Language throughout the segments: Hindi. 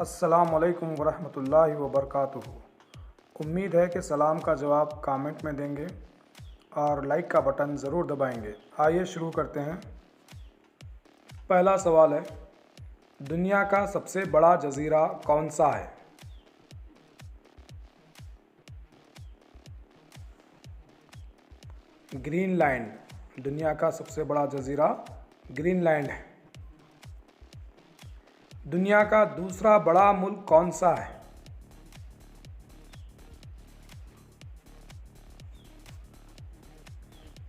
अस्सलामुअलैकुम वरहमतुल्लाहि वबरकातुहू। उम्मीद है कि सलाम का जवाब कमेंट में देंगे और लाइक का बटन ज़रूर दबाएंगे। आइए शुरू करते हैं। पहला सवाल है, दुनिया का सबसे बड़ा जज़ीरा कौन सा है? ग्रीनलैंड। दुनिया का सबसे बड़ा जज़ीरा ग्रीनलैंड है। दुनिया का दूसरा बड़ा मुल्क कौन सा है?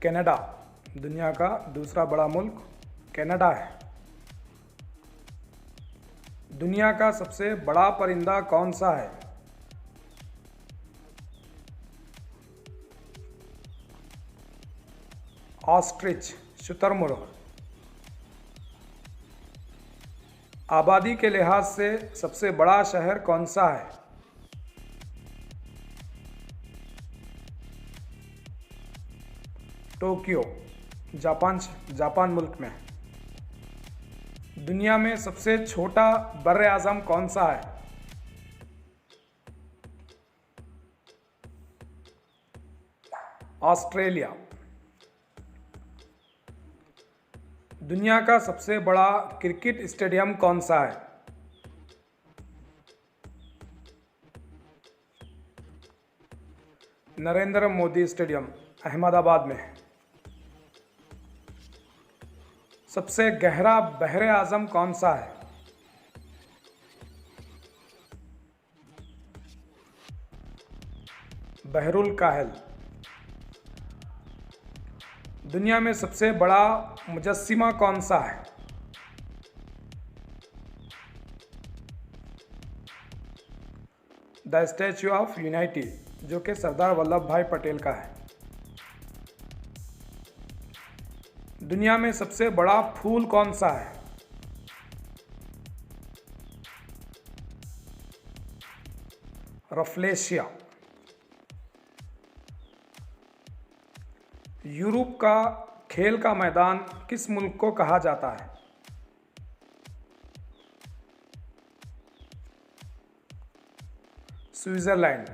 कनाडा। दुनिया का दूसरा बड़ा मुल्क कनाडा है। दुनिया का सबसे बड़ा परिंदा कौन सा है? ऑस्ट्रिच, शुतुरमुर्ग। आबादी के लिहाज से सबसे बड़ा शहर कौन सा है? टोक्यो, जापान मुल्क में। दुनिया में सबसे छोटा बर्र आज़म कौन सा है? ऑस्ट्रेलिया। दुनिया का सबसे बड़ा क्रिकेट स्टेडियम कौन सा है? नरेंद्र मोदी स्टेडियम, अहमदाबाद में। सबसे गहरा बहरे आज़म कौन सा है? बहरुल काहिल। दुनिया में सबसे बड़ा मुजस्सिमा कौन सा है? द स्टैच्यू ऑफ यूनिटी, जो कि सरदार वल्लभ भाई पटेल का है। दुनिया में सबसे बड़ा फूल कौन सा है? रफलेशिया। यूरोप का खेल का मैदान किस मुल्क को कहा जाता है? स्विट्ज़रलैंड।